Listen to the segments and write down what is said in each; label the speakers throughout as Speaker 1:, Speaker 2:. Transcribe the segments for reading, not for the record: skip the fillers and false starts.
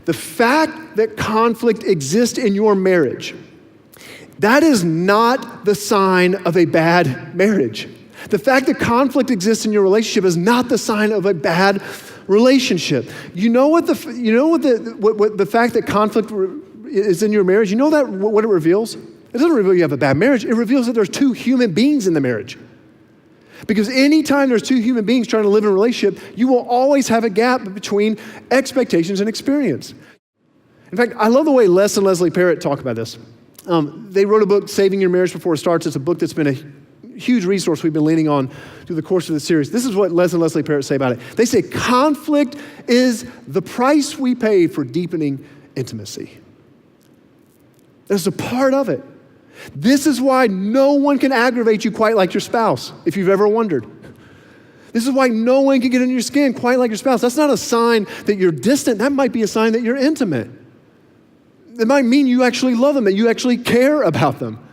Speaker 1: the fact that conflict exists in your marriage, that is not the sign of a bad marriage. The fact that conflict exists in your relationship is not the sign of a bad relationship. You know what the fact that conflict is in your marriage, you know that what it reveals? It doesn't reveal you have a bad marriage. It reveals that there's two human beings in the marriage. Because anytime there's two human beings trying to live in a relationship, you will always have a gap between expectations and experience. In fact, I love the way Les and Leslie Parrott talk about this. They wrote a book, Saving Your Marriage Before It Starts. It's a book that's been a huge resource we've been leaning on through the course of the series. This is what Les and Leslie Parrott say about it. They say, conflict is the price we pay for deepening intimacy. That's a part of it. This is why no one can aggravate you quite like your spouse, if you've ever wondered. This is why no one can get under your skin quite like your spouse. That's not a sign that you're distant. That might be a sign that you're intimate. It might mean you actually love them, that you actually care about them.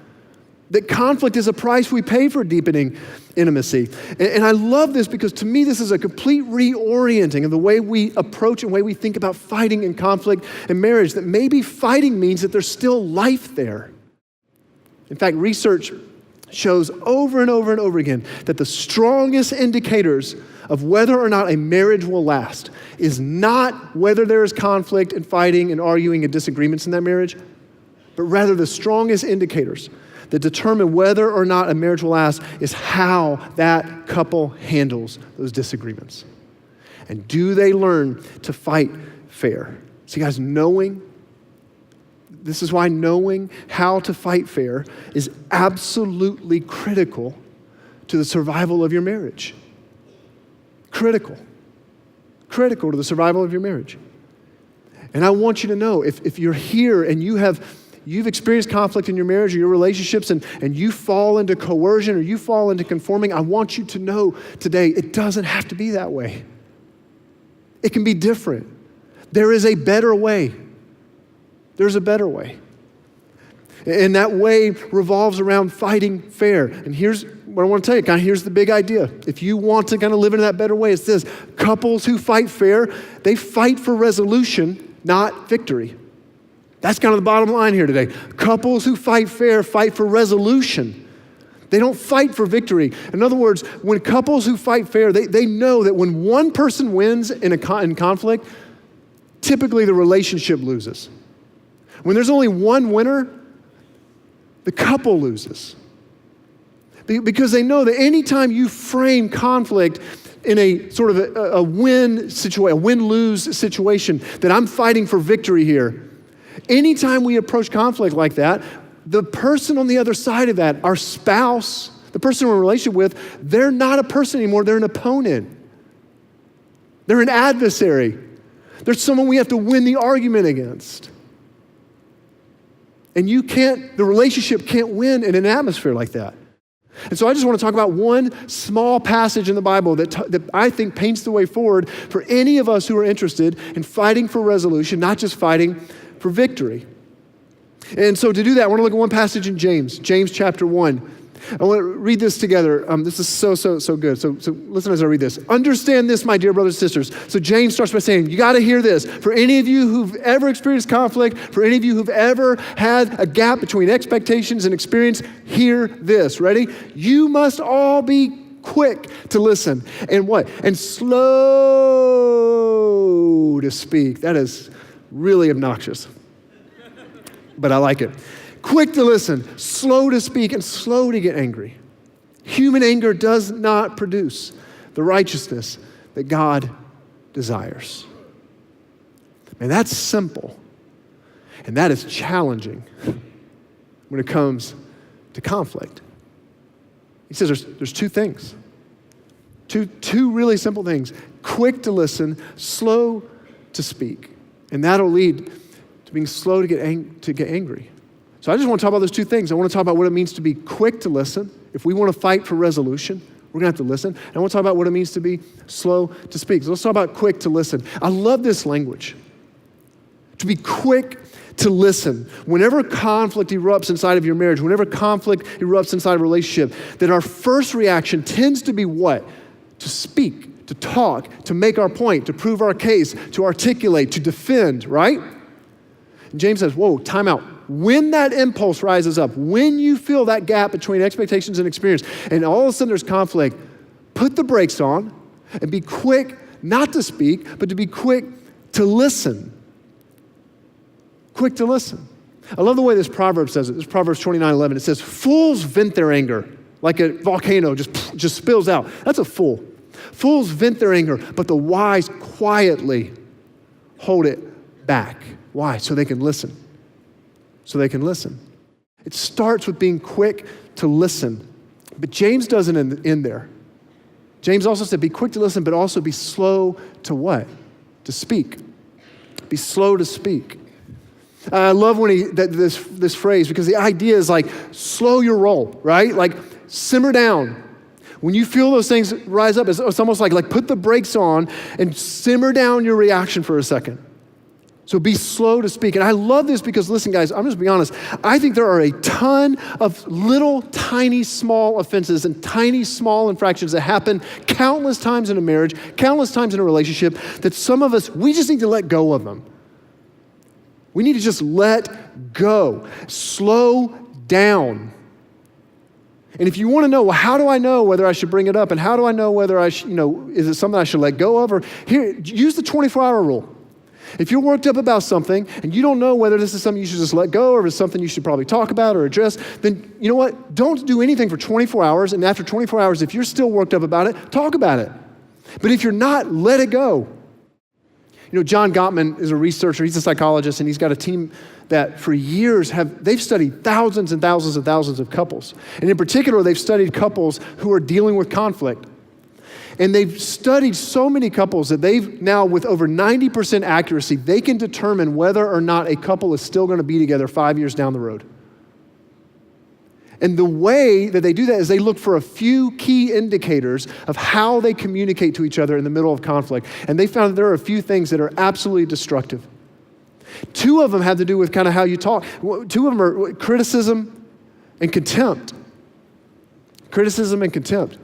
Speaker 1: That conflict is a price we pay for deepening intimacy. And I love this because to me, this is a complete reorienting of the way we approach and the way we think about fighting and conflict in marriage, that maybe fighting means that there's still life there. In fact, research shows over and over and over again that the strongest indicators of whether or not a marriage will last is not whether there is conflict and fighting and arguing and disagreements in that marriage, but rather the strongest indicators that determine whether or not a marriage will last is how that couple handles those disagreements. And do they learn to fight fair? See, guys, this is why knowing how to fight fair is absolutely critical to the survival of your marriage. Critical to the survival of your marriage. And I want you to know, if you're here and you've experienced conflict in your marriage or your relationships and you fall into coercion or you fall into conforming, I want you to know today, it doesn't have to be that way. It can be different. There is a better way. There's a better way. And that way revolves around fighting fair. And here's what I want to tell you, here's the big idea. If you want to kind of live in that better way, it's this. Couples who fight fair, they fight for resolution, not victory. That's kind of the bottom line here today. Couples who fight fair fight for resolution. They don't fight for victory. In other words, when couples who fight fair, they know that when one person wins in conflict, typically the relationship loses. When there's only one winner, the couple loses. Because they know that anytime you frame conflict in a sort of a win situation, a win-lose situation, that I'm fighting for victory here, anytime we approach conflict like that, the person on the other side of that, our spouse, the person we're in a relationship with, they're not a person anymore, they're an opponent. They're an adversary. They're someone we have to win the argument against. And the relationship can't win in an atmosphere like that. And so I just want to talk about one small passage in the Bible that I think paints the way forward for any of us who are interested in fighting for resolution, not just fighting for victory. And so to do that, I want to look at one passage in James chapter 1. I want to read this together. This is so good. So listen as I read this. Understand this, my dear brothers and sisters. So James starts by saying, you got to hear this. For any of you who've ever experienced conflict, for any of you who've ever had a gap between expectations and experience, hear this. Ready? You must all be quick to listen. And what? And slow to speak. That is really obnoxious. But I like it. Quick to listen, slow to speak, and slow to get angry. Human anger does not produce the righteousness that God desires. And that's simple. And that is challenging when it comes to conflict. He says there's two things. Two really simple things. Quick to listen, slow to speak. And that'll lead to being slow to get angry. So I just want to talk about those two things. I want to talk about what it means to be quick to listen. If we want to fight for resolution, we're going to have to listen. And I want to talk about what it means to be slow to speak. So let's talk about quick to listen. I love this language. To be quick to listen. Whenever conflict erupts inside of your marriage, whenever conflict erupts inside a relationship, that our first reaction tends to be what? To speak, to talk, to make our point, to prove our case, to articulate, to defend, right? And James says, whoa, time out. When that impulse rises up, when you feel that gap between expectations and experience, and all of a sudden there's conflict, put the brakes on and be quick not to speak, but to be quick to listen. Quick to listen. I love the way this proverb says it. This Proverbs 29:11. It says, fools vent their anger like a volcano just spills out. That's a fool. Fools vent their anger, but the wise quietly hold it back. Why? So they can listen. So they can listen. It starts with being quick to listen. But James doesn't end there. James also said, be quick to listen, but also be slow to what? To speak. Be slow to speak. I love when this phrase, because the idea is like, slow your roll, right? Like, simmer down. When you feel those things rise up, it's almost like put the brakes on and simmer down your reaction for a second. So be slow to speak. And I love this because, listen, guys, I'm just being honest. I think there are a ton of little, tiny, small offenses and tiny, small infractions that happen countless times in a marriage, countless times in a relationship, that some of us, we just need to let go of them. We need to just let go. Slow down. And if you want to know, well, how do I know whether I should bring it up? And how do I know whether I should, is it something I should let go of? Or here, use the 24-hour rule. If you're worked up about something and you don't know whether this is something you should just let go or if it's something you should probably talk about or address, then you know what? Don't do anything for 24 hours. And after 24 hours, if you're still worked up about it, talk about it. But if you're not, let it go. John Gottman is a researcher. He's a psychologist, and he's got a team that for years they've studied thousands and thousands and thousands of couples. And in particular, they've studied couples who are dealing with conflict. And they've studied so many couples that they've now, with over 90% accuracy, they can determine whether or not a couple is still going to be together 5 years down the road. And the way that they do that is they look for a few key indicators of how they communicate to each other in the middle of conflict. And they found that there are a few things that are absolutely destructive. 2 of them have to do with kind of how you talk. 2 of them are criticism and contempt. Criticism and contempt.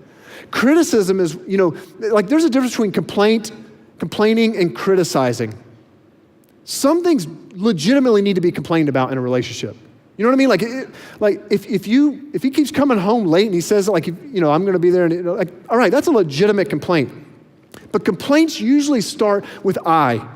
Speaker 1: Criticism is, there's a difference between complaining and criticizing. Some things legitimately need to be complained about in a relationship. You know what I mean? If he keeps coming home late and he says I'm going to be there, and all right, that's a legitimate complaint. But complaints usually start with I.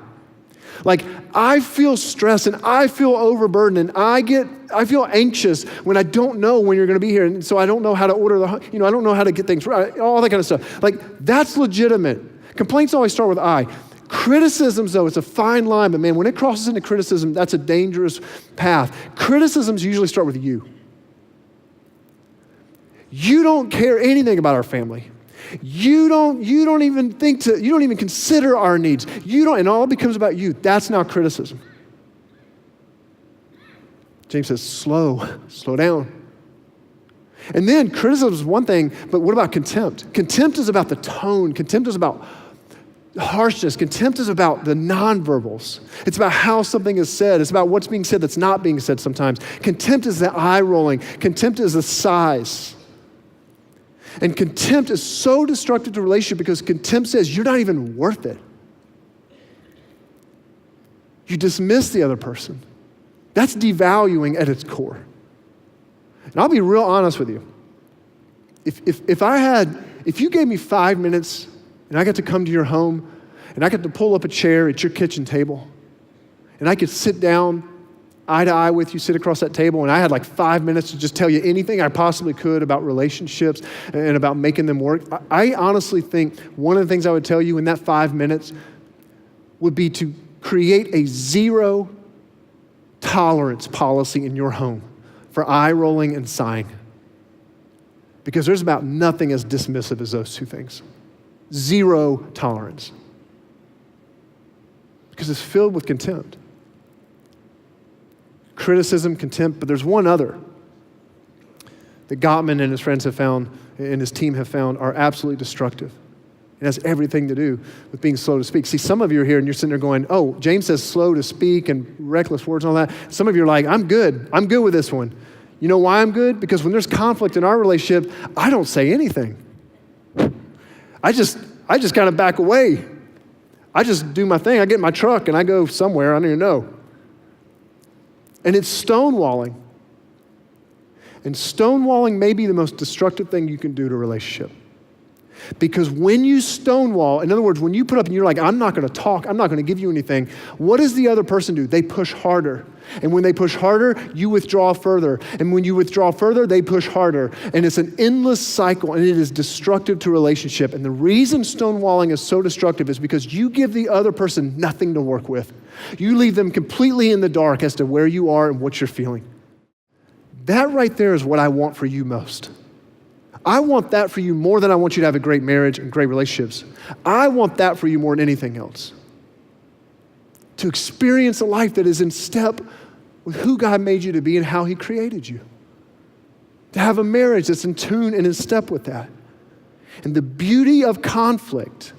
Speaker 1: Like, I feel stressed and I feel overburdened and I feel anxious when I don't know when you're going to be here, and so I don't know how to order I don't know how to get things right, all that kind of stuff. Like, that's legitimate. Complaints always start with I. Criticisms, though, it's a fine line, but man, when it crosses into criticism, that's a dangerous path. Criticisms usually start with you. You don't care anything about our family. You don't even consider our needs. And all becomes about you. That's not criticism. James says, slow down. And then criticism is one thing, but what about contempt? Contempt is about the tone. Contempt is about harshness. Contempt is about the nonverbals. It's about how something is said. It's about what's being said that's not being said sometimes. Contempt is the eye rolling. Contempt is the sighs. And contempt is so destructive to a relationship because contempt says you're not even worth it. You dismiss the other person. That's devaluing at its core. And I'll be real honest with you. If you gave me 5 minutes and I got to come to your home and I got to pull up a chair at your kitchen table and I could sit down eye to eye with you, sit across that table, and I had like 5 minutes to just tell you anything I possibly could about relationships and about making them work, I honestly think one of the things I would tell you in that 5 minutes would be to create a zero tolerance policy in your home for eye rolling and sighing. Because there's about nothing as dismissive as those 2 things. Zero tolerance. Because it's filled with contempt. Criticism, contempt, but there's one other that Gottman and his friends have found, and his team have found, are absolutely destructive. It has everything to do with being slow to speak. See, some of you are here and you're sitting there going, oh, James says slow to speak and reckless words and all that. Some of you are like, I'm good with this one. You know why I'm good? Because when there's conflict in our relationship, I don't say anything. I just just kind of back away. I just do my thing. I get in my truck and I go somewhere I don't even know. And it's stonewalling. And stonewalling may be the most destructive thing you can do to a relationship. Because when you stonewall, in other words, when you put up and you're like, I'm not going to talk, I'm not going to give you anything, what does the other person do? They push harder. And when they push harder, you withdraw further. And when you withdraw further, they push harder. And it's an endless cycle, and it is destructive to a relationship. And the reason stonewalling is so destructive is because you give the other person nothing to work with. You leave them completely in the dark as to where you are and what you're feeling. That right there is what I want for you most. I want that for you more than I want you to have a great marriage and great relationships. I want that for you more than anything else. To experience a life that is in step with who God made you to be and how he created you. To have a marriage that's in tune and in step with that. And the beauty of conflict,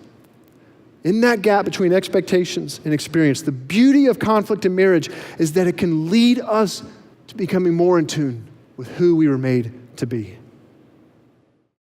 Speaker 1: in that gap between expectations and experience, the beauty of conflict in marriage is that it can lead us to becoming more in tune with who we were made to be.